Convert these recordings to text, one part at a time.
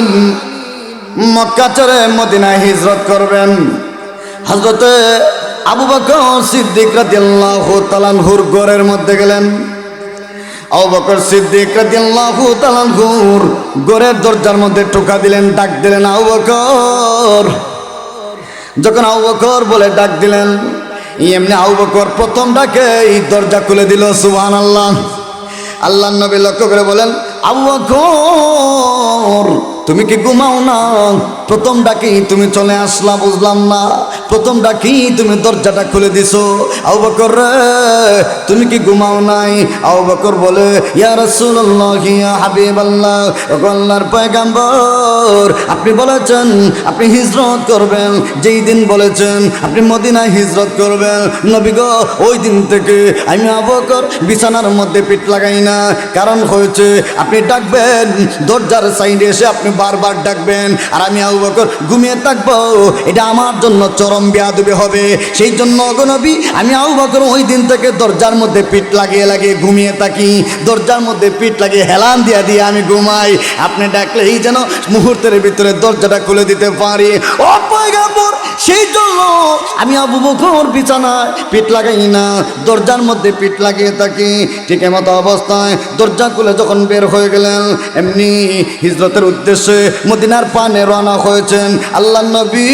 আমিন মক্কা ছেড়ে মদিনায় হিজরত করবেন। হযরতে আবু বকর সিদ্দিক রাদিয়াল্লাহু তাআলা আনহুর ঘরের মধ্যে গেলেন। আবু বকর সিদ্দিক রাদিয়াল্লাহু তাআলা আনহুর ঘরের দরজার মধ্যে টোকা দিলেন, ডাক দিলেন, আবু বকর। যখন আবু বকর বলে ডাক দিলেন, এমনি আবু বকর প্রথম ডাকে এই দরজা খুলে দিল। সুবহানাল্লাহ। আল্লাহর নবী লক্ষ্য করে বলেন, আবু বকর তুমি কি ঘুমাও না? প্রথম ডাকেই তুমি চলে আসলা, বুঝলাম না। প্রথম ডাকেই তুমি দরজাটা খুলে দিছো। আবু বকর রে তুমি কি ঘুমাও নাই? আবু বকর বলে, ইয়া রাসূলুল্লাহ, ইয়া হাবিবাল্লাহ, ওগো আল্লাহর পয়গম্বর, আপনি বলেছেন আপনি হিজরত করবেন, যেই দিন বলেছেন আপনি মদিনায় হিজরত করবেন, নবী গো ওই দিন থেকে আমি আবু বকর বিছানার মধ্যে পিঠ লাগাই না। কারণ হয়েছে আপনি ডাকবেন, দরজার সাইডে এসে আপনি বারবার ডাকবেন, আর আমি আবু বকর ঘুমিয়ে থাকবো, এটা আমার জন্য চরম বেয়াদবি হবে। সেই জন্য ওগো নবী আমি আবু বকর ওই দিন থেকে দরজার মধ্যে পিঠ লাগিয়ে লাগিয়ে ঘুমিয়ে থাকি, দরজার মধ্যে পিঠ লাগিয়ে হেলান দিয়া দিয়ে আমি ঘুমাই। আপনি ডাকলেই যেন মুহূর্তের ভিতরে দরজাটা খুলে দিতে পারি। ও পয়গম্বর, সেই জন্য আমি আবু বকর বিছানায় পিঠ লাগাই না, দরজার মধ্যে পিঠ লাগিয়ে থাকি। ঠিক এমতো অবস্থায় দরজা খুলে যখন বের হয়ে গেলেন, এমনি হিজরতের উদ্দেশ্যে মদিনার পানে রওনা হয়েছেন। আল্লাহর নবী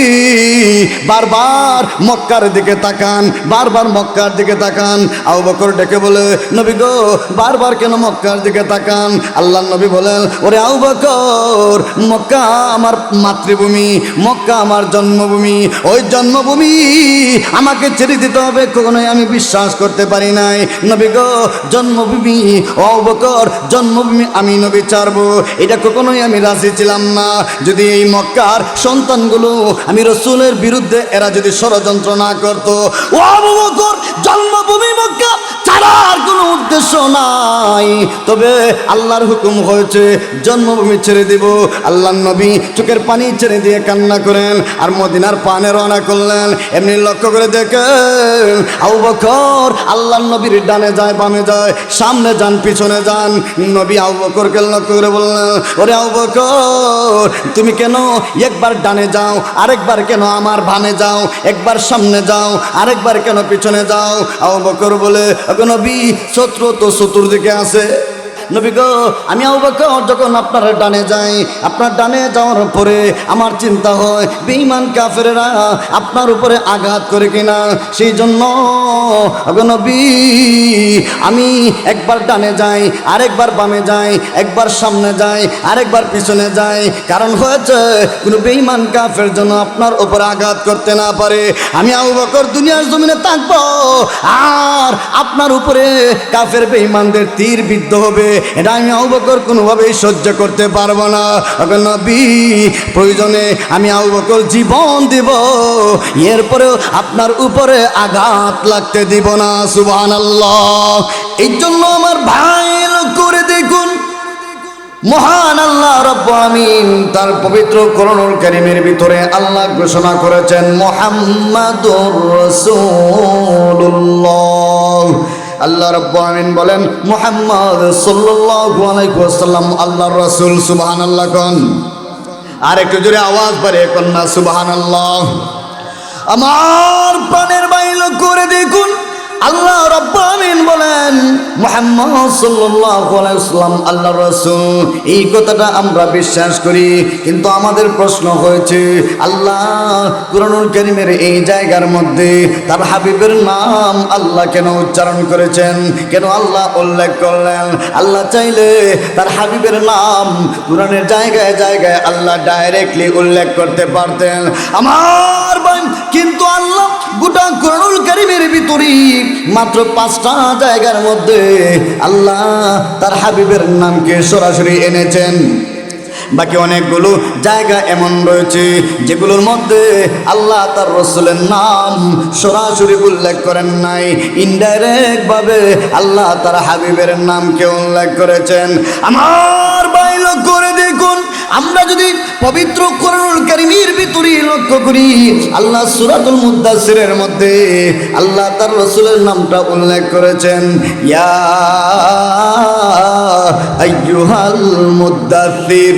বারবার মক্কার দিকে তাকান, বারবার মক্কার দিকে তাকান। আবু বকর ডেকে বলে, নবী গো বারবার কেন মক্কার দিকে তাকান? আল্লাহর নবী বলেন, ওরে আবু বকর, মক্কা আমার মাতৃভূমি, মক্কা আমার জন্মভূমি, ওই জন্মভূমি আমাকে ছেড়ে দিতে হবে কখনোই আমি বিশ্বাস করতে পারি নাই। নবী গো জন্মভূমি, ও আবু বকর জন্মভূমি আমি নবী ছাড়বো, এটা কখনোই আমি রাজি ছিলাম না। যদি এই মক্কার সন্তানগুলো আমি রাসূলের বিরুদ্ধে এরা যদি ষড়যন্ত্র না করতো, ও আবু বকর জন্মভূমি মক্কা ছাড়ার কোনো উদ্দেশ্য নাই, তবে আল্লাহর হুকুম হয়েছে জন্মভূমি ছেড়ে দিব। আল্লাহর নবী চোখের পানি ছেড়ে দিয়ে কান্না করেন আর মদিনার পানে রওনা করলেন। এমনি লক্ষ্য করে দেখেন আবু বকর আল্লাহর নবীর ডানে যায়, বামে যায়, সামনে যান, পিছনে যান। নবী আবু বকরকে লক্ষ্য করে বললেন, ওরে আবু বকর তুমি কেন একবার ডানে যাও, আরেকবার কেন আমার বামে যাও, একবার সামনে যাও, আরেকবার কেন পিছনে যাও? আবু বকর বলে, ওগো নবী শত্রু তো চতুর্দিকে আছে। নবী গো আমি আবু বকর যখন আপনার ডানে যাই, আপনার ডানে যাওয়ার পরে আমার চিন্তা হয় বেঈমান কাফেররা আপনার উপরে আঘাত করে কিনা, সেই জন্য ওগো নবী আমি একবার ডানে যাই, আরেকবার বামে যাই, একবার সামনে যাই, আরেকবার পিছনে যাই। কারণ হয়েছে কোনো বেঈমান কাফের যেন আপনার উপরে আঘাত করতে না পারে। আমি আবু বকর দুনিয়ার জমিনে থাকবো আর আপনার উপরে কাফের বেঈমানদের তীর বিদ্ধ হবে, এটা আমি আবু বকর কোনোভাবেই সহ্য করতে পারবো না। ওগো নবী প্রয়োজনে আমি আবু বকর জীবন দিব, এরপরেও আপনার উপরে আঘাত লাগতে দিব না। সুবহানাল্লাহ। এই জন্য আমার ভাই করে দেখুন, মহান আল্লাহ রাব্বুল আমিন তার পবিত্র কোরআনুল কারীমের ভিতরে আল্লাহ ঘোষণা করেছেন মুহাম্মাদুর রাসূলুল্লাহ। আল্লাহ রাব্বুল আমিন বলেন মুহাম্মদ সাল্লাল্লাহু আলাইহি ওয়াসাল্লাম আল্লাহর রাসূল। সুবহানাল্লাহ কোন, আর একটু জোরে আওয়াজ বাড়িয়ে কোন না সুবহানাল্লাহ। আমার প্রাণের বাইল করে দেখুন আল্লাহ রাব্বুল আমিন বলেন মুহাম্মদ সাল্লাল্লাহু আলাইহি ওয়াসাল্লাম আল্লাহর রাসূল। এই কথাটা আমরা বিশ্বাস করি, কিন্তু আমাদের প্রশ্ন হয়েছে আল্লাহ কোরআনুল কারীমের এই জায়গার মধ্যে তার হাবিবের নাম আল্লাহ কেন উচ্চারণ করেছেন, কেন আল্লাহ উল্লেখ করলেন? আল্লাহ চাইলে তার হাবিবের নাম কোরআনের জায়গায় জায়গায় আল্লাহ ডাইরেক্টলি উল্লেখ করতে পারতেন আমার ভাই, কিন্তু আল্লাহ গোটা কোরআনুল কারীমের ভিতরে মাত্র 5টা জায়গার মধ্যে আল্লাহ তার হাবিবের নামকে সরাসরি এনেছেন। বাকি অনেকগুলো জায়গা এমন রয়েছে যেগুলোর মধ্যে আল্লাহ তার রাসূলের নাম সরাসরি উল্লেখ করেন নাই, ইনডাইরেক্ট ভাবে আল্লাহ তার হাবিবের নামকে উল্লেখ করেছেন। আমার বাইল করে দেখুন, আমরা যদি পবিত্র কোরআনুল কারীমের ভিতরে লক্ষ্য করি, আল্লাহ সূরাতুল মুদ্দাসসিরের মধ্যে আল্লাহ তার রাসূলের নামটা উল্লেখ করেছেন, ইয়া আইয়ুহাল মুদ্দাসসির।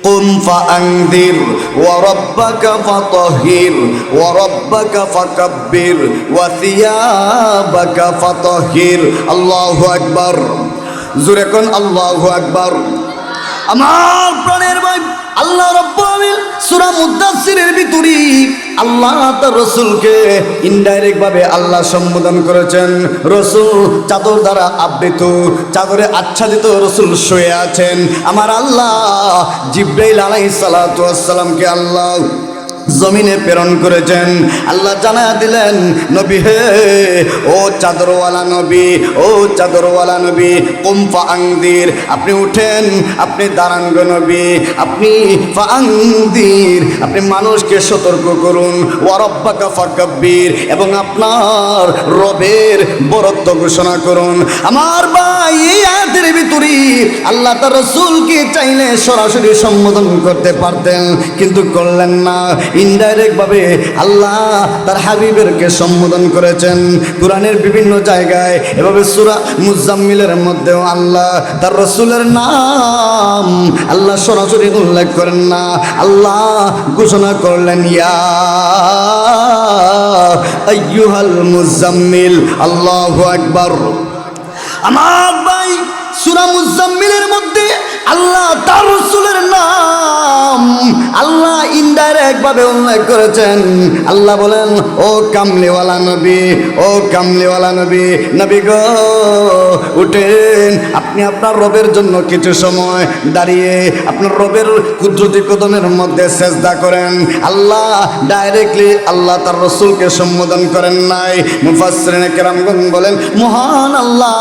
قم فأنذر وربك فطهر وربك فكبر وثيابك فطهر الله أكبر জোরে কোন আল্লাহু আকবার। আমার প্রাণের ভাই, আল্লাহ রাব্বুল আলামিন সূরা মুদাসসিরের ভিতরে আল্লাহ তার রাসূলকে ইনডাইরেক্ট ভাবে আল্লাহ সম্বোধন করেছেন। রাসূল চাদর দ্বারা আবৃত, চাদরে আচ্ছাদিত রাসূল শুয়ে আছেন। আমার আল্লাহ জিবরাইল আলাইহিস সালাতু ওয়াস সালামকে আল্লাহ জমিনে প্রেরণ করেছেন। আল্লাহ জানা দিলেন, নবী হে, ও চাদরওয়ালা নবী, ও চাদরওয়ালা নবী, কুম ফাআনদির, আপনি উঠেন, আপনি দাঁড়ান গো নবী, আপনি ফাআনদির, আপনি মানুষকে সতর্ক করুন, ওয়া রাব্বাকা ফাকাব্বির, এবং আপনার রবের বরত্ব ঘোষণা করুন। আমার ভাই, এই আয়াতের ভিতরে আল্লাহ তার রাসূলকে চাইলে সরাসরি সম্বোধন করতে পারতেন, কিন্তু করলেন না। ইনডাইরেক্ট ভাবে আল্লাহ তার হাবিবেরকে সম্বোধন করেছেন। কোরআনের বিভিন্ন জায়গায় এভাবে সূরা মুজাম্মিলের মধ্যেও আল্লাহ তার রাসূলের নাম আল্লাহ সরাসরি উল্লেখ করেন না। আল্লাহ ঘোষণা করলেন, ইয়া আইয়ুহাল মুজাম্মিল। আল্লাহু আকবার। আমার ভাই, সূরা মুজাম্মিলের মধ্যে আল্লাহ তার রাসূলের নাম আল্লাহ ইনডাইরেক্ট ভাবে উল্লেখ করেছেন। আল্লাহ বলেন, ও কামলিওয়ালা নবী, ও কামলিওয়ালা নবী, নবী গো উঠেন, আপনি আপনার রবের জন্য কিছু সময় দাঁড়িয়ে আপনার রবের কুদরতি কদমের মধ্যে সেজদা করেন। আল্লাহ ডাইরেক্টলি আল্লাহ তার রাসূলকে সম্বোধন করেন নাই। মুফাসসিরিনে কেরামগণ বলেন, মহান আল্লাহ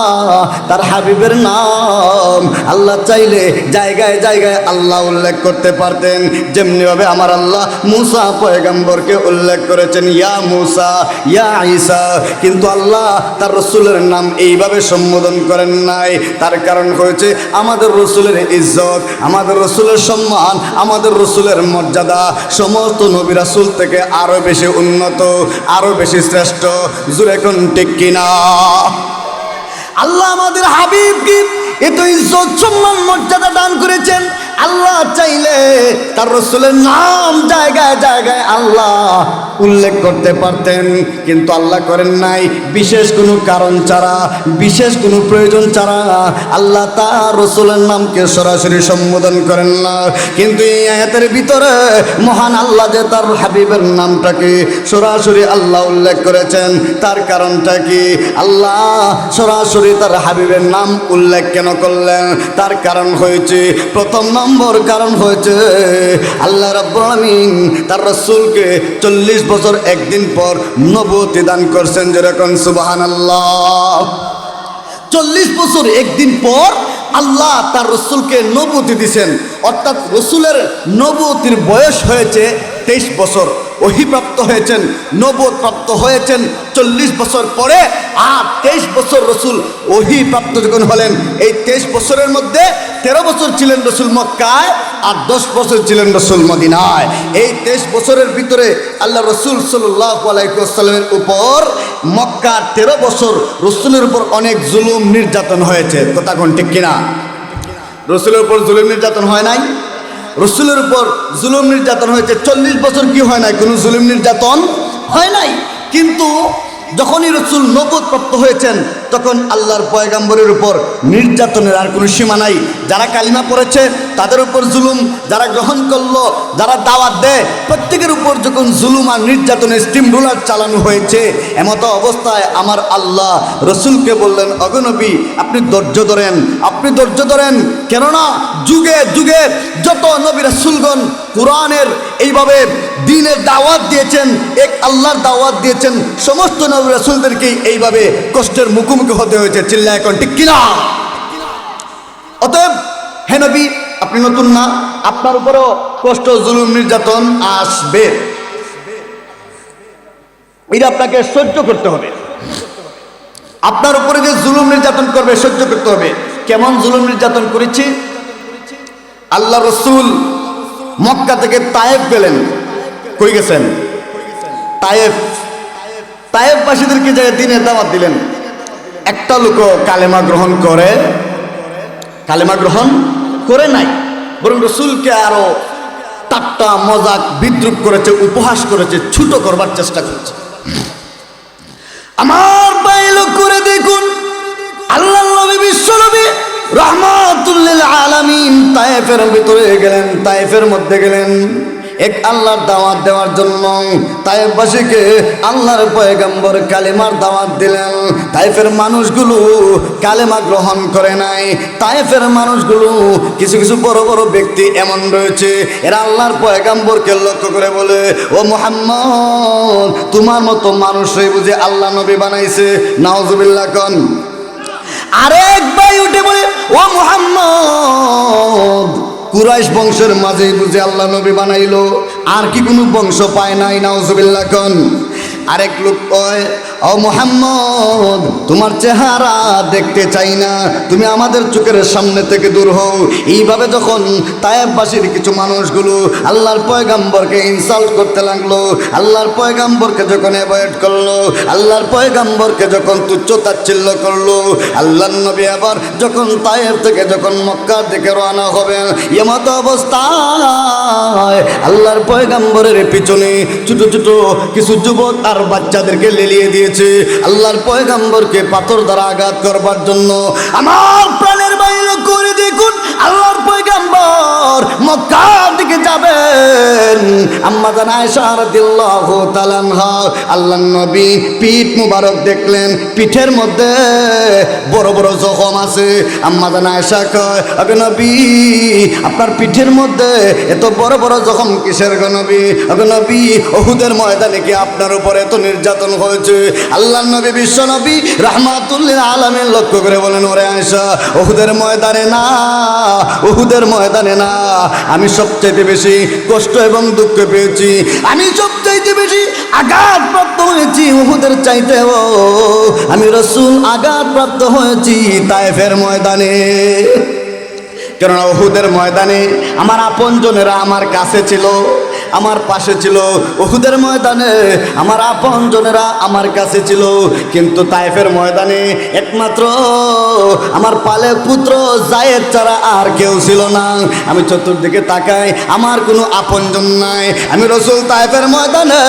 তার হাবিবের নাম আল্লাহ চাইলে জায়গায় জায়গায় আল্লাহ উল্লেখ করতে পারতেন। যেমনি ভাবে আমার আল্লাহ মূসা পয়গম্বরকে উল্লেখ করেছেন, ইয়া মূসা, ইয়া ঈসা, কিন্তু আল্লাহ তার রাসূলের নাম এইভাবে সম্বোধন করেন নাই। তার কারণ হয়েছে আমাদের রাসূলের ইজ্জত, আমাদের রাসূলের সম্মান, আমাদের রাসূলের মর্যাদা সমস্ত নবী রাসূল থেকে আরো বেশি উন্নত, আরো বেশি শ্রেষ্ঠ। জোরে কোন ঠিক কিনা? আল্লাহ আমাদের হাবিবকে এত ইজ্জত, সম্মান, মর্যাদা দান করেছেন। আল্লাহ চাইলে তার রাসূলের নাম জায়গায় জায়গায় আল্লাহ উল্লেখ করতে পারতেন, কিন্তু আল্লাহ করেন নাই। বিশেষ কোনো কারণ ছাড়া, বিশেষ কোনো প্রয়োজন ছাড়া আল্লাহ তার রাসূলের নামকে সরাসরি সম্বোধন করেন না। কিন্তু এই আয়াতের ভিতরে মহান আল্লাহ যে তার হাবিবের নামটাকে সরাসরি আল্লাহ উল্লেখ করেছেন, তার কারণটা কি? আল্লাহ সরাসরি তার হাবিবের নাম উল্লেখ কেন করলেন? তার কারণ হয়েছে, প্রথম নম্বর কারণ হয়েছে আল্লাহ রাব্বুল আলামিন তার রাসূলকে 40 বছর একদিন পর নবুয়তি দান করছেন। যেরকম সুবহানাল্লাহ, 40 বছর একদিন পর আল্লাহ তার রাসূলকে নবুয়তি দিয়েছেন। অর্থাৎ রাসূলের নবুয়তির বয়স হয়েছে 23 বছর, ওহীপ্রাপ্ত হয়েছেন, নবুয়ত প্রাপ্ত হয়েছেন 40 বছর পরে। আর 23 বছর রাসূল ওহীপ্রাপ্ত যখন হলেন, এই 23 বছরের মধ্যে 13 বছর ছিলেন রাসূল মক্কায়, আর 10 বছর ছিলেন রাসূল মদিনায়। এই 23 বছরের ভিতরে আল্লাহ রাসূল সাল্লাল্লাহু আলাইহি ওয়াসাল্লামের উপর মক্কার 13 বছর রাসূলের উপর অনেক জুলুম নির্যাতন হয়েছে। কথা কোন ঠিক কিনা? রাসূলের উপর জুলুম নির্যাতন হয় নাই? রাসূলের উপর জুলুম নির্যাতন হয়েছে। 40 বছর কি হয় নাই? কোনো জুলুম নির্যাতন হয় নাই। কিন্তু যখনই রাসূল নবুয়ত প্রাপ্ত হয়েছেন, তখন আল্লাহর পয়গম্বরের উপর নির্যাতনের আর কোনো সীমা নাই। যারা কালিমা পড়েছে তাদের উপর জুলুম, যারা গ্রহণ করলো, যারা দাওয়াত দেয়, প্রত্যেকের উপর যখন জুলুম আর নির্যাতনের স্টিম রোলার চালানো হয়েছে, এমতো অবস্থায় আমার আল্লাহ রাসূলকে বললেন, ওগো নবী, আপনি ধৈর্য ধরেন, আপনি ধৈর্য ধরেন। কেননা যুগে যুগে যত নবী রাসূলগণ কোরআনের এইভাবে দ্বীনের দাওয়াত দিয়েছেন, এক আল্লাহর দাওয়াত দিয়েছেন, সমস্ত নবী রাসূলদেরকে এইভাবে কষ্টের মুখোমুখি হতে হয়েছে। চিল্লায় এখন ঠিক কিনা? অতএব হে নবী, আপনি নতুন না, আপনার উপরও কষ্ট, জুলুম, নির্যাতন আসবে। এটা আপনাকে সহ্য করতে হবে। আপনার উপরে যে জুলুম নির্যাতন করবে সহ্য করতে হবে। কেমন জুলুম নির্যাতন করেছি? আল্লাহ রাসূল মক্কা থেকে তায়েফ গেলেন। কই গেছেন? তায়েফ। তায়েফবাসীদেরকে যে দ্বীনের দাওয়াত দিলেন, একটা লোক কালেমা গ্রহণ করে নাই। বরং রসুলকে আরো ঠাট্টা মজাক বিদ্রুপ করেছে, উপহাস করেছে, ছোট করবার চেষ্টা করেছে। আমার বাইল করে দেখুন, আল্লাহ নবী বিশ্ব নবী রাহমাতুল লিল আলামিন তায়েফের ভিতরে গেলেন, তায়েফের মধ্যে গেলেন এক আল্লাহর দাওয়াত দেওয়ার জন্য। তায়েফবাসীকে আল্লাহর পয়গম্বর কালেমার দাওয়াত দিলেন। তায়েফের মানুষগুলো কালেমা গ্রহণ করে নাই। তায়েফের মানুষগুলো কিছু কিছু বড় বড় ব্যক্তি এমন রয়েছে, এরা আল্লাহর পয়গম্বরকে লক্ষ্য করে বলে, ও মুহাম্মদ, তোমার মতো মানুষই বুঝে আল্লাহ নবী বানাইছে। নাউজুবিল্লাহ কোন। আরেক ভাই উঠে বলে, ও মুহাম্মদ, কুরাইশ বংশের মাঝে বুঝে আল্লাহ নবী বানাইলো, আর কি কোনো বংশ পায় নাই? নাউজুবিল্লাহ কোন। আরেক লোক কয়, ও মুহাম্মদ, তোমার চেহারা দেখতে চাই না, তুমি আমাদের চোখের সামনে থেকে দূর হও। এইভাবে যখন তায়েফবাসীর কিছু মানুষগুলো আল্লাহর পয়গম্বরকে ইনসাল্ট করতে লাগলো, আল্লাহর পয়গম্বরকে যখন অ্যাভয়েড করলো, আল্লাহর পয়গম্বরকে যখন তুচ্ছ তাচ্ছিল্য করলো, আল্লাহর নবী আবার যখন তায়েফ থেকে যখন মক্কার দিকে রওনা হবেন, এমত অবস্থায় আল্লাহর পয়গম্বরের পিছনে ছোট ছোট কিছু যুবক আর বাচ্চাদেরকে লেলিয়ে দিয়েছে আল্লাহর পয়গম্বরকে পাথর দ্বারা আঘাত করবার জন্য। আমার প্রাণের বাইরে করে দেখুন, আল্লাহর পয়গম্বর মক্কার দিকে যাবেন। আম্মা জান আয়েশা রাদিয়াল্লাহু তাআলা আনহা আল্লাহর নবী পিঠ মুবারক দেখলেন, পিঠের মধ্যে বড় বড় জখম আছে। আম্মা জান আয়েশা কয়, আগে নবী, আপনার পিঠের মধ্যে এত বড় বড় জখম কিসের গো নবী? আগে নবী, উহুদের ময়দানে কি আপনার উপর এত নির্যাতন হয়েছে? আল্লাহর নবী বিশ্ব নবী রাহমাতুল লিল আলামিন লক্ষ্য করে বলেন, ওরে আয়েশা, উহুদের ময়দানে না, উহুদের ময়দানে না, আমি সবচাইতে বেশি কষ্ট এবং দুঃখ পেয়েছি, আমি সবচাইতে বেশি আঘাতপ্রাপ্ত হয়েছি উহুদের চাইতেও, আমি রাসূল আঘাতপ্রাপ্ত হয়েছি তায়েফের ময়দানে। কেননা উহুদের ময়দানে আমার আপনজনেরা আমার কাছে ছিল, আমার পাশে ছিল। উহুদের ময়দানে আমার আপনজনেরা আমার কাছে ছিল, কিন্তু তায়েফের ময়দানে একমাত্র আমার পালে পুত্র যায়েদ ছাড়া আর কেউ ছিল না। আমি চতুর্দিকে তাকাই, আমার কোনো আপনজন নাই। আমি রাসূল তায়েফের ময়দানে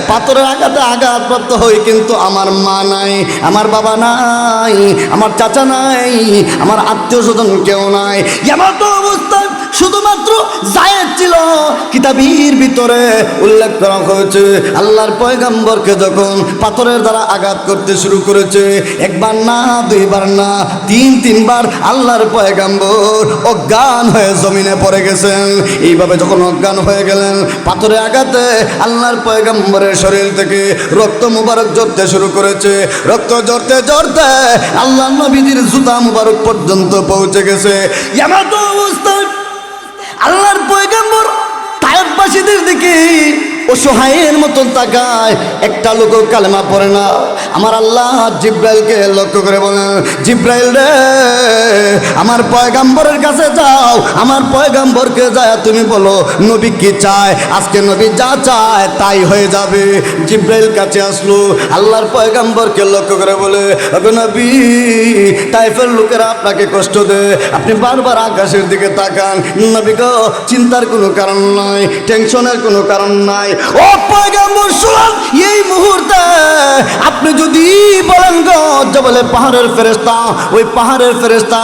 পাথরের আঘাতে আঘাতপ্রাপ্ত হই, কিন্তু আমার মা নাই, আমার বাবা নাই, আমার চাচা নাই, আমার আত্মীয় স্বজন কেউ নাই। এমন অবস্থায় শুধুমাত্র যায়েদ ছিল। কিতাবের ভিতরে উল্লেখ করা হয়েছে, আল্লাহর পয়গম্বরকে যখন পাথরের দ্বারা আঘাত করতে শুরু করেছে, একবার না, দুইবার না, তিনবার আল্লাহর পয়গম্বর অজ্ঞান হয়ে জমিনে পড়ে গেছেন। এইভাবে যখন অজ্ঞান হয়ে গেলেন, পাথরের আঘাতে আল্লাহর পয়গম্বরের শরীর থেকে রক্ত মুবারক ঝরতে শুরু করেছে। রক্ত ঝরতে ঝরতে আল্লাহর নবীজির জুতা মুবারক পর্যন্ত পৌঁছে গেছে। এমন অবস্থায় আল্লাহর পয়গম্বর তায়েফবাসীদের দিকে অসহায়ের মতন তাকায়, একটা লোক কালেমা পড়ে না। আমার আল্লাহ জিব্রাইলকে লক্ষ্য করে বলেন, জিব্রাইল রে, আমার পয়গম্বরের কাছে যাও, আমার পয়গম্বরকে যায় তুমি বলো নবী কি চায়, আজকে নবী যা চায় তাই হয়ে যাবে। জিব্রাইল কাছে আসলো, আল্লাহর পয়গম্বরকে লক্ষ্য করে বলে, ওগো নবী, তায়েফের লোকেরা আপনাকে কষ্ট দেয়, আপনি বারবার আকাশের দিকে তাকান। নবী গো, চিন্তার কোনো কারণ নাই, টেনশনের কোনো কারণ নাই। ও পয়গম্বর শুনুন, এই মুহূর্তে আপনি যদি বলেন গো জবলে পাহাড়ের ফেরেশতা, ওই পাহাড়ের ফেরেশতা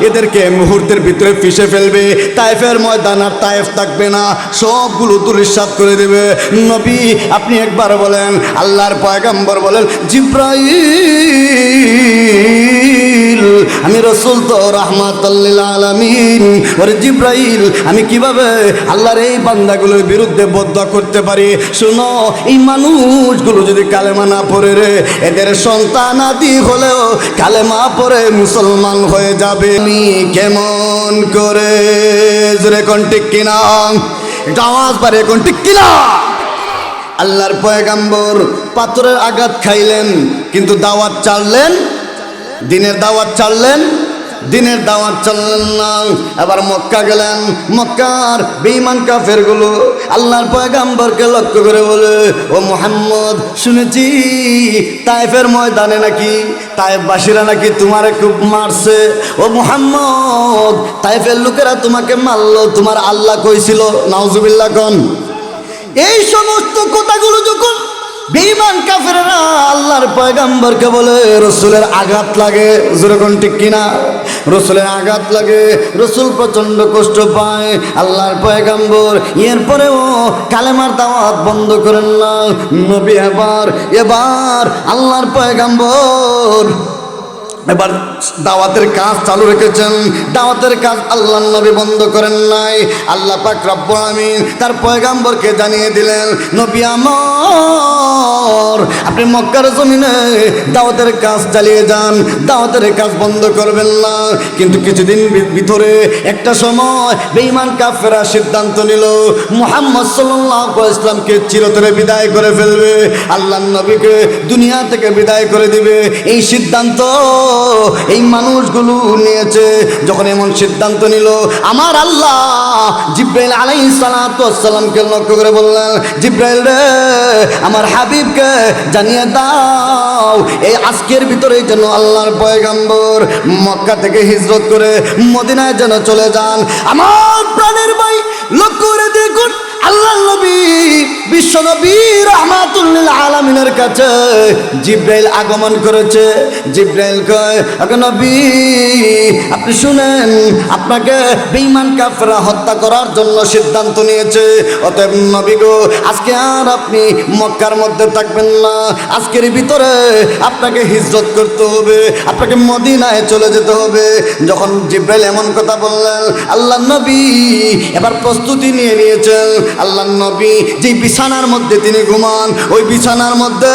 এদেরকে মুহূর্তের ভিতরে পিষে ফেলবে, তায়েফের ময়দান আর তায়েফ থাকবে না, সবগুলো ধূলিসাৎ করে দেবে। নবী আপনি একবার বলেন। আল্লাহর পয়গম্বর বলেন, জিব্রাইল, আমি রাসূল তো রাহমাতুল লিল আলামিন, ওরে জিব্রাইল, আমি কিভাবে আল্লাহর এই বান্দাগুলোর বিরুদ্ধে বদদোয়া করতে পারি? শোনো, এই মানুষগুলো যদি কালেমা না পড়ে রে, এদের সন্তান আদি হলেও কালেমা পড়ে মুসলমান হয়ে যাবে। আমি কেমন করে জোরে কোন ঠিক কিনা, এটা আওয়াজ পারে কোন ঠিক কিনা? আল্লাহর পয়গম্বর পাথরের আঘাত খাইলেন, কিন্তু দাওয়াত চাললেন, দিনের দাওয়াত চাললেন দিনের দাওয়াত চালালেন না। এবার মক্কা গেলেন। মক্কার বেঈমান কাফেরগুলো আল্লাহর পয়গম্বরকে লক্ষ্য করে বলে, ও মুহাম্মদ, শুনেছি তায়েফের ময়দানে নাকি তায়েফবাসীরা নাকি তোমারে খুব মারছে। ও মুহাম্মদ, তায়েফের লোকেরা তোমাকে মারলো, তোমার আল্লাহ কইছিল নাউজুবিল্লাহ কোন। এই সমস্ত কথাগুলো যখন বেঈমান কাফেররা আল্লাহর পয়গম্বরকে বলে, রসুলের আঘাত লাগে, যেরকম ঠিক কিনা, রসুলের আঘাত লাগে, রসুল প্রচন্ড কষ্ট পায়। আল্লাহর পয়গম্বর এরপরেও কালেমার দাওয়াত বন্ধ করেন না। নবী এবার আল্লাহর পয়গম্বর এবার দাওয়াতের কাজ চালু রেখেছেন। দাওয়াতের কাজ আল্লাহর নবী বন্ধ করেন নাই। আল্লাহ পাক রব্বুল আমিন তার পয়গম্বরকে জানিয়ে দিলেন, নবী আমার, আপনি মক্কার জমিনে দাওয়াতের কাজ চালিয়ে যান, দাওয়াতের কাজ বন্ধ করবেন না। কিন্তু কিছুদিন ভিতরে একটা সময় বেঈমান কাফেররা সিদ্ধান্ত নিল মুহাম্মদ সাল্লাল্লাহু আলাইহি ওয়াসাল্লামকে চিরতরে বিদায় করে ফেলবে, আল্লাহর নবীকে দুনিয়া থেকে বিদায় করে দিবে। এই সিদ্ধান্ত এই মানুষগুলো নিয়েছে। যখন এমন সিদ্ধান্ত নিল, আমার আল্লাহ জিব্রাইল আলাইহিস সালাতু ওয়াস সালামকে লক্ষ্য করে বললেন, জিব্রাইল রে, আমার হাবিবকে জানিয়ে দাও এই আজকের ভিতরেই যেন আল্লাহর পয়গম্বর মক্কা থেকে হিজরত করে মদিনায় যেন চলে যান। আমার প্রাণের ভাই, লক্ষ্য করে দেখুন, আল্লাহর নবী বিশ্ব নবী রাহমাতুল লিল আলামিনের কাছে জিব্রাইল আগমন করেছে। জিব্রাইল কয়, আগে নবী, আপনি শুনেন, আপনাকে বেঈমান কাফেররা হত্যা করার জন্য সিদ্ধান্ত নিয়েছে। অতএব নবী গো, আজকে আর আপনি মক্কার মধ্যে থাকবেন না, আজকের ভিতরে আপনাকে হিজরত করতে হবে, আপনাকে মদিনায় চলে যেতে হবে। যখন জিব্রাইল এমন কথা বললেন, আল্লাহর নবী এবার প্রস্তুতি নিয়ে নিয়েছেন। আল্লাহর নবী যে বিছানার মধ্যে তিনি ঘুমান, ওই বিছানার মধ্যে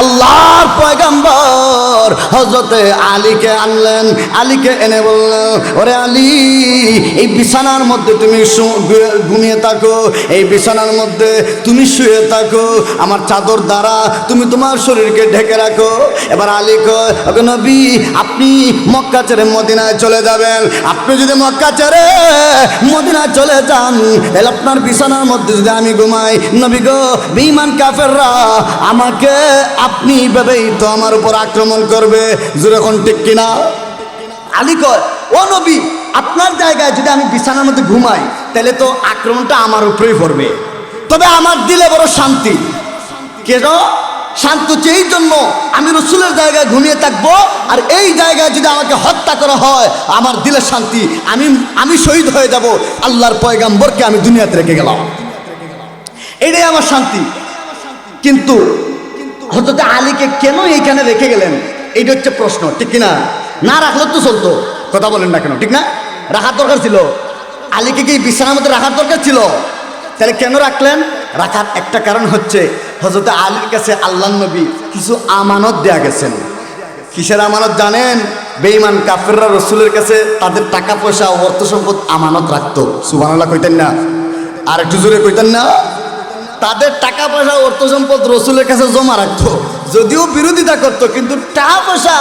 আল্লাহর পয়গম্বর হযরতে আলীকে আনলেন। আলীকে এনে বললেন, ওরে আলী, এই বিছানার মধ্যে তুমি ঘুমিয়ে থাকো, এই বিছানার মধ্যে তুমি শুয়ে থাকো, আমার চাদর দ্বারা তুমি তোমার শরীরকে ঢেকে রাখো। এবার আলী কয়, ওগো নবী, আপনি মক্কা ছেড়ে মদিনায় চলে যাবেন। আপনি যদি মক্কা ছেড়ে মদিনায় চলে যান, তাহলে আপনার বিছানার মধ্যে যদি আমি ঘুমাই, নবী গো, বেঈমান কাফেররা আমাকে আপনি ভেবেই তো আমার উপর আক্রমণ করবে, যেরকম ঠিক কিনা। আলী কয়, ও নবী, আপনার জায়গায় যদি আমি বিছানার মধ্যে ঘুমাই, তাহলে তো আক্রমণটা আমার উপরেই পড়বে। তবে আমার দিলে বড় শান্তি। কেন শান্ত? এই জন্য আমি রসুলের জায়গায় ঘুমিয়ে থাকবো, আর এই জায়গায় যদি আমাকে হত্যা করা হয়, আমার দিলে শান্তি, আমি শহীদ হয়ে যাব, আল্লাহর পয়গম্বরকে আমি দুনিয়াতে রেখে গেলাম, এটাই আমার শান্তি। কিন্তু হযরত আলীকে কেন এইখানে রেখে গেলেন, এইটা হচ্ছে প্রশ্ন, ঠিক কিনা? না রাখলে তো চলতো, কথা বলেন না কেন, ঠিক না? রাখার দরকার ছিল। আলীকে কি বিছানার মধ্যে রাখার দরকার ছিল? তাহলে কেন রাখলেন? রাখার একটা কারণ হচ্ছে, হযরত আলীর কাছে আল্লাহর নবী কিছু আমানত দেয়া গেছেন। কিসের আমানত জানেন? বেঈমান কাফেররা রসুলের কাছে তাদের টাকা পয়সা অর্থ সম্পদ আমানত রাখতো। সুবহানাল্লাহ কইতেন না? আর একটু জোরে কইতেন না? তাদের টাকা পয়সা অর্থ সম্পদ রসুলের কাছে জমা রাখতো, যদিও বিরোধিতা করতো, কিন্তু টাকা পয়সা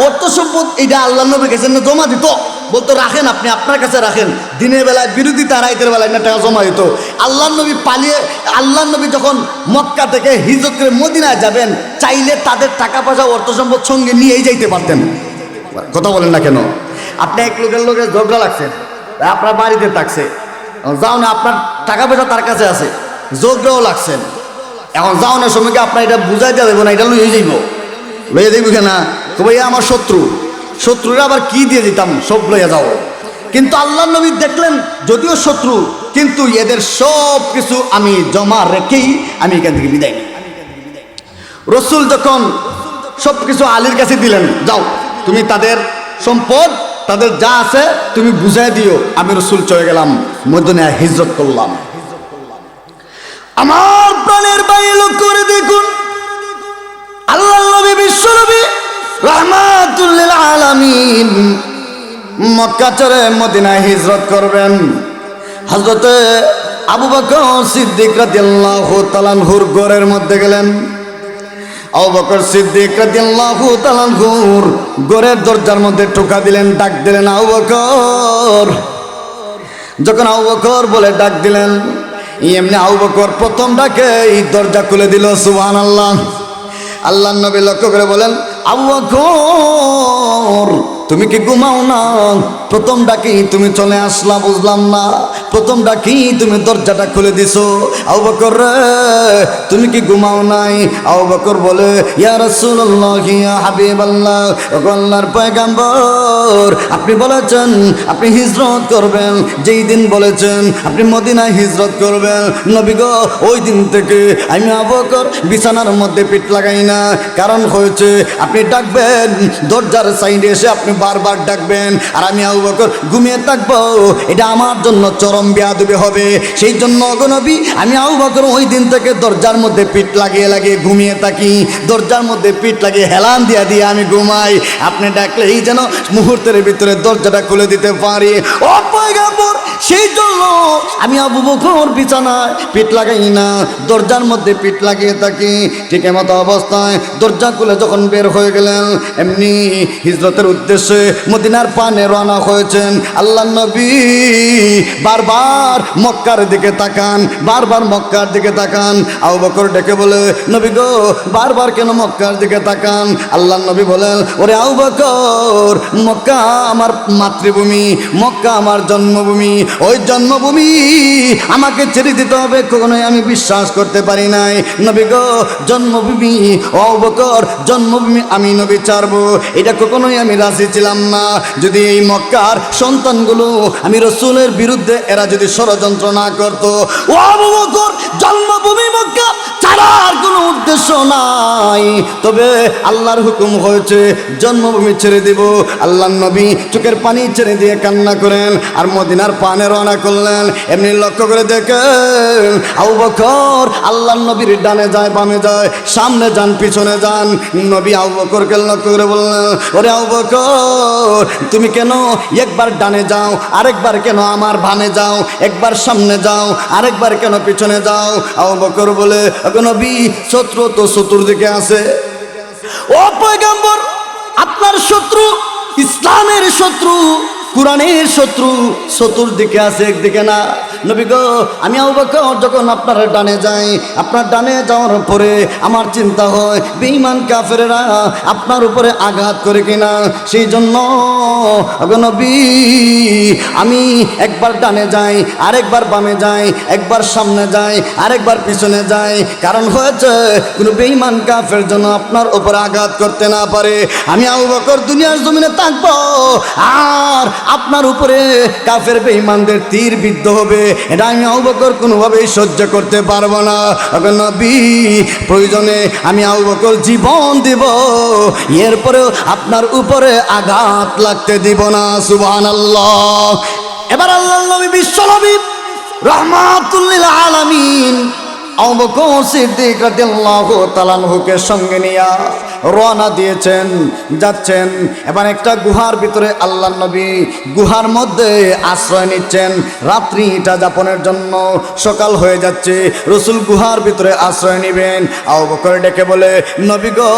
অর্থ সম্পদ এটা আল্লাহ নবীর কাছে জমা দিত। বলতো, রাখেন, আপনি আপনার কাছে রাখেন। দিনের বেলায় বিরোধিতা, রাইতের বেলায় না টাকা জমা দিত। আল্লাহর নবী আল্লাহর নবী যখন মক্কা থেকে হিজরত করে মদিনায় যাবেন, চাইলে তাদের টাকা পয়সা অর্থ সম্পদ সঙ্গে নিয়েই যাইতে পারতেন। কথা বলেন না কেন? আপনি এক লোকের ঝগড়া লাগছেন, আপনার বাড়িতে থাকছে, যাও না, আপনার টাকা পয়সা তার কাছে আছে, ঝগড়াও লাগছেন, এখন যাওয়ানোর সময় কি আপনার এটা বুঝাই দেওয়া যাবো না, এটা লইয়ে যাইব কেনা? তো ভাইয়া আমার শত্রুরা আবার কি দিয়ে দিতাম, সব লইয়া যাও। কিন্তু আল্লাহর নবী দেখলেন, যদিও শত্রু, কিন্তু এদের সব কিছু আমি জমা রেখেই আমি এখান থেকে বিদায় নিই। রসুল যখন সব কিছু আলীর কাছে দিলেন, যাও তুমি তাদের সম্পদ, তাদের যা আছে তুমি বুঝাই দিও, আমি রসুল চলে গেলাম মদিনায় হিজরত করলাম। আমার প্রাণের বাইরে লক্ষ্য করে দেখুন, আল্লাহর নবী বিশ্ব নবী রাহমাতুল লিল আলামিন মক্কা ছেড়ে মদিনায় হিজরত করবেন। হযরতে আবু বকর সিদ্দিক রাদিয়াল্লাহু তাআলা আনহুর ঘরের মধ্যে গেলেন। আবু বকর সিদ্দিক রাদিয়াল্লাহু তাআলা আনহুর ঘরের দরজার মধ্যে টোকা দিলেন, ডাক দিলেন আবু বকর। যখন আবু বকর বলে ডাক দিলেন, এমনি আবু বকর প্রথম ডাকে এই দরজা খুলে দিল। সুবহানাল্লাহ। আল্লাহর নবী লক্ষ্য করে বলেন, আবু বকর তুমি কি ঘুমাও না? প্রথম ডাকি তুমি চলে আসলা, বুঝলাম না। প্রথম ডাকি তুমি দরজাটা খুলে দিছো। আবু বকর রে তুমি কি ঘুমাও নাই? আবু বকর বলে, ইয়া রাসূলুল্লাহ ইয়া হাবিবাল্লাহ, ওগো আল্লাহর পয়গম্বর, আপনি বলেছেন আপনি হিজরত করবেন, যেই দিন বলেছেন আপনি মদিনায় হিজরত করবেন, নবী গো ওই দিন থেকে আমি আবু বকর বিছানার মধ্যে পিঠ লাগাই না। কারণ হয়েছে আপনি ডাকবেন, দরজার সাইডে এসে আপনি বারবার ডাকবেন, আর আমি আবু বকর ঘুমিয়ে থাকবো, এটা আমার জন্য চরম বেয়াদবি হবে। সেই জন্য ওগো নবী আমি আবু বকর ওই দিন থেকে দরজার মধ্যে পিঠ লাগিয়ে লাগিয়ে ঘুমিয়ে থাকি, দরজার মধ্যে পিঠ লাগিয়ে হেলান দিয়া দিয়ে আমি ঘুমাই। আপনি ডাকলেই যেন মুহূর্তের ভিতরে দরজাটা খুলে দিতে পারি। ও পয়গম্বর, সেই জন্য আমি আবু বকর বিছানায় পিঠ লাগাই না, দরজার মধ্যে পিঠ লাগিয়ে থাকি। ঠিক মতো অবস্থায় দরজা খুলে যখন বের হয়ে গেলেন, এমনি হিজরতের উদ্দেশ্যে মদিনার পানে রওনা হয়েছেন। আল্লাহর নবী বারবার মক্কার দিকে তাকান, বারবার মক্কার দিকে তাকান। আবু বকর ডেকে বলে, নবী গো বারবার কেন মক্কার দিকে তাকান? আল্লাহর নবী বলেন, ওরে আবু বকর, মক্কা আমার মাতৃভূমি, মক্কা আমার জন্মভূমি, ওই জন্মভূমি আমাকে ছেড়ে দিতে হবে কখনোই আমি বিশ্বাস করতে পারি নাই। নবী গো জন্মভূমি, ও আবু বকর জন্মভূমি আমি নবী ছাড়বো, এটা কখনোই আমি রাজি ছিলাম না। যদি এই মক্কার সন্তানগুলো আমি রসুলের বিরুদ্ধে এরা যদি ষড়যন্ত্র না করতো, ও আবু বকর জন্মভূমি মক্কা ছাড়ার কোনো উদ্দেশ্য নাই, তবে আল্লাহর হুকুম হয়েছে জন্মভূমি ছেড়ে দিব। আল্লাহর নবী চোখের পানি ছেড়ে দিয়ে কান্না করেন আর মদিনার পানে রওনা করলেন। এমনি লক্ষ্য করে দেখেন আবু বকর আল্লাহর নবীর ডানে যায়, বামে যায়, সামনে যান, পিছনে যান। নবী আবু বকরকে লক্ষ্য করে বললেন, ওরে আবু বকর তুমি কেন একবার ডানে যাও, আরেকবার কেন আমার বামে যাও, একবার সামনে যাও, আরেকবার কেন পিছনে যাও? আবু বকর বলে, ওগো নবী শত্রু তো চতুর্দিকে আছে। ও পয়গম্বর, আপনার শত্রু ইসলামের শত্রু, কুরআনের শত্রু চতুর্দিকে আছে, একদিকে না। নবী গো আমি আবু বকর যখন আপনার ডানে যাই, আপনার ডানে যাওয়ার পরে আমার চিন্তা হয় বেঈমান কাফেররা আপনার উপরে আঘাত করে কিনা, সেই জন্য ওগো নবী আমি একবার ডানে যাই, আরেকবার বামে যাই, একবার সামনে যাই, আরেকবার পিছনে যাই। কারণ হয়েছে কোনো বেঈমান কাফের যেন আপনার উপরে আঘাত করতে না পারে। আমি আবু বকর দুনিয়ার জমিনে থাকবো, আর আপনার উপরে কাফের বেঈমানদের তীর বিদ্ধ হবে, এটা আমি আবু বকর কোনোভাবেই সহ্য করতে পারবো না। ওগো নবী প্রয়োজনে আমি আবু বকর জীবন দিব, এরপরেও আপনার উপরে আঘাত লাগতে দিব না। সুবহানাল্লাহ। এবার আল্লাহর নবী বিশ্ব নবী রাহমাতুল লিল আলামিন আবু বকর সিদ্দিক রাদিয়াল্লাহু তাআলা আনহুকে সঙ্গে নিয়ে রওনা দিয়েছেন, যাচ্ছেন। এবার একটা গুহার ভিতরে আল্লাহর নবী গুহার মধ্যে আশ্রয় নিচ্ছেন রাত্রিটা যাপনের জন্য। সকাল হয়ে যাচ্ছে, রসুল গুহার ভিতরে আশ্রয় নেবেন। আবু বকর ডেকে বলে, নবী গো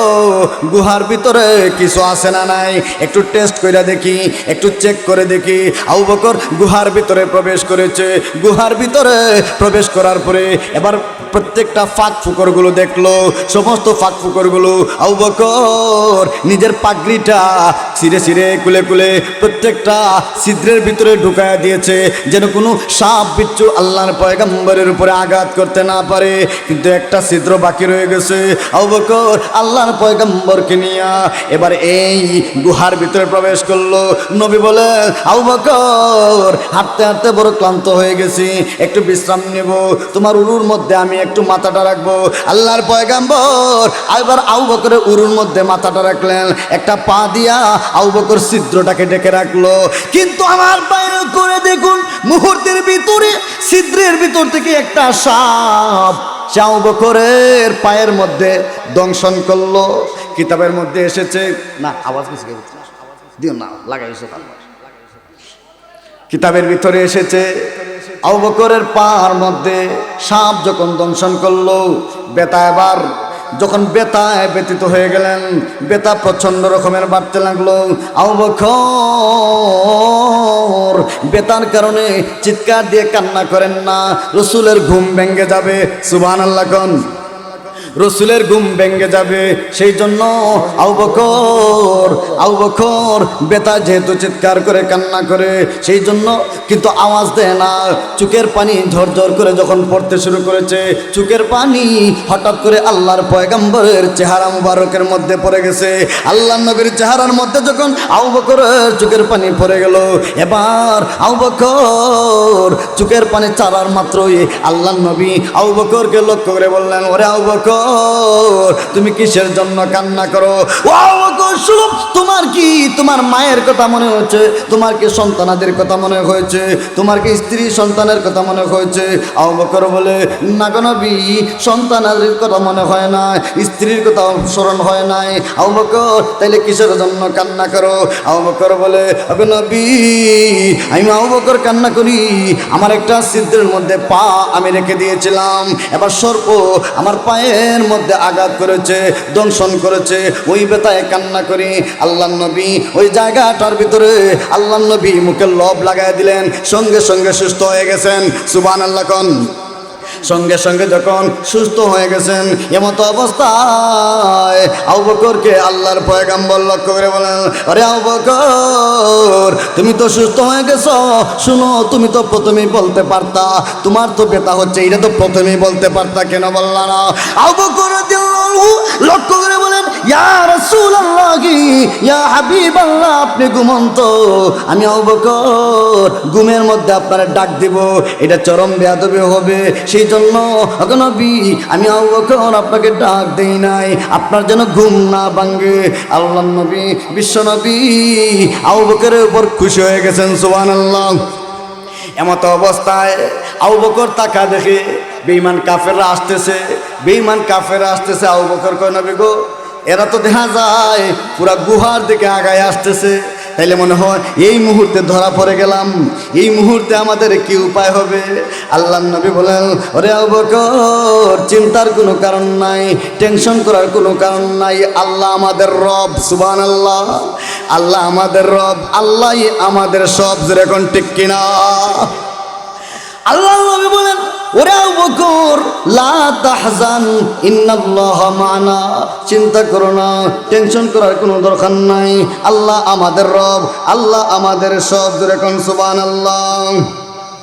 গুহার ভিতরে কিছু আছে না নাই, একটু টেস্ট করে দেখি, একটু চেক করে দেখি। আবু বকর গুহার ভিতরে প্রবেশ করেছে। গুহার ভিতরে প্রবেশ করার পরে এবার প্রত্যেকটা ফাঁক ফুকরগুলো দেখলো, সমস্ত ফাঁক ফুকরগুলো আবু বকর নিজের পাগড়িটা ছিঁড়ে ছিঁড়ে কুলে কুলে প্রত্যেকটা ছিদ্রের ভিতরে ঢুকায়া দিয়েছে, যেন কোনো সাপ বিচ্ছু আল্লাহর পয়গম্বরের উপরে আঘাত করতে না পারে। কিন্তু একটা ছিদ্র বাকি রয়ে গেছে। আবু বকর আল্লাহর পয়গম্বরকে নিয়ে এবার এই গুহার ভিতরে প্রবেশ করলো। নবী বলে, আবু বকর হাঁটতে হাঁটতে বড় ক্লান্ত হয়ে গেছি, একটু বিশ্রাম নেব, তোমার উরুর মধ্যে আমি একটু মাথাটা রাখবো। আল্লাহর পয়গম্বর এবার আবু বকরের উরুর মধ্যে মাথাটা রাখলেন, একটা পা দিয়া আবু বকর ছিদ্রটাকে ডেকে রাখলো। কিন্তু আমার বাইরে করে দেখুন, মুহূর্তের ভিতরে ছিদ্রের ভিতর থেকে একটা সাপ আবু বকরের পায়ের মধ্যে দংশন করলো। কিতাবের মধ্যে এসেছে, না আওয়াজ কিছু দিও না, লাগাইছো তারপর। কিতাবের ভিতরে এসেছে আবু বকরের পায়ের মধ্যে সাপ যখন দংশন করলো, বেতা এবার যখন বেতায় ব্যতীত হয়ে গেলেন, বেতা প্রচন্ড রকমের বাড়তে লাগলো। আবু বকর বেতার কারণে চিৎকার দিয়ে কান্না করেন না, রসুলের ঘুম ভেঙে যাবে। সুবহানাল্লাহ কোন, রসুলের ঘুম ভেঙে যাবে। সেই জন্য আবু বকর বেতা যেহেতু চিৎকার করে কান্না করে, সেই জন্য কিন্তু আওয়াজ দেয় না। চোখের পানি ঝরঝর করে যখন পড়তে শুরু করেছে, চোখের পানি হঠাৎ করে আল্লাহর পয়গম্বরের চেহারা মুবারকের মধ্যে পড়ে গেছে। আল্লাহর নবীর চেহারার মধ্যে যখন আবু বকরের চোখের পানি পড়ে গেল, এবার আবু বকর চোখের পানি চারার মাত্রই আল্লাহর নবী আবু বকরকে লক্ষ্য করে বললেন, ওরে আবু বকর, তুমি কিসের জন্য কান্না করো? ও আবু বকর, শুনো, তোমার কি তোমার মায়ের কথা মনে হয়েছে? তোমার কি সন্তানাদের কথা মনে হয়েছে? তোমার কি স্ত্রী সন্তানের কথা মনে হয়েছে? আবু বকর বলে, না গো নবী, সন্তানাদের কথা মনে হয় না, স্ত্রীর কথা স্মরণ হয় নাই। আবু বকর, তাইলে কিসের জন্য কান্না করো? আবু বকর বলে, আবে নবী, আমি আবু বকর কান্না করি, আমার একটা ছিদ্রের মধ্যে পা আমি রেখে দিয়েছিলাম, এবার সর্প আমার পায়ের মধ্যে আঘাত করেছে, দংশন করেছে, ওই বেতায় কান্না করি। আল্লাহর নবী ওই জায়গাটার ভিতরে আল্লাহর নবী মুখে লব লাগাই দিলেন, সঙ্গে সঙ্গে সুস্থ হয়ে গেছেন। সুবহানাল্লাহ কোন, সঙ্গে সঙ্গে যখন সুস্থ হয়ে গেছেন, এমত অবস্থায় আবু বকরকে আল্লাহর পয়গম্বর লক্ষ্য করে বলেন, আরে আবু বকর, তুমি তো সুস্থ হয়ে গেছো, শুনো, তুমি তো প্রথমেই বলতে পারতা, তোমার তো ব্যথা হচ্ছে, এটা তো প্রথমেই বলতে পারতা, কেন বললা না? আবু বকর রাদিয়াল্লাহু লক্ষ্য করে বলেন, ইয়া রাসূলুল্লাহ, ইয়া হাবিবাল্লাহ, আপনি ঘুমন্ত, আমি আবু বকর ঘুমের মধ্যে আপনার ডাক দিব, এটা চরম বেয়াদবি হবে। সেই জন্য নবী, আমি আবু বকর আপনাকে ডাক দেই নাই, আপনার যেন ঘুম না ভাঙে। আল্লাহর নবী, বিশ্ব নবী আবু বকরের উপর খুশি হয়ে গেছেন। সুবহানাল্লাহ। এমত অবস্থায় আবু বকর তাকা দেখে বেঈমান কাফেররা আসতেছে, আবু বকর কয়, নবী গো, এরা তো দেখা যায় পুরা গুহার দিকে আগায় আসতেছে, তাইলে মনে হয় এই মুহূর্তে ধরা পড়ে গেলাম, এই মুহূর্তে আমাদের কি উপায় হবে? আল্লাহর নবী বলেন, ওরে আবু বকর, চিন্তার কোনো কারণ নাই, টেনশন করার কোনো কারণ নাই, আল্লাহ আমাদের রব। সুবহানাল্লাহ, আল্লাহ আমাদের রব, আল্লাহই আমাদের সব। যেরকম ঠিক কিনা? আল্লাহর নবী বলেন, ওরে আবু বকর, লা তাহজান, ইন্নাল্লাহা মা'না, চিন্তা করো না, টেনশন করার কোনো দরকার নাই, আল্লাহ আমাদের রব, আল্লাহ আমাদের সব। যেরকম সুবহানাল্লাহ।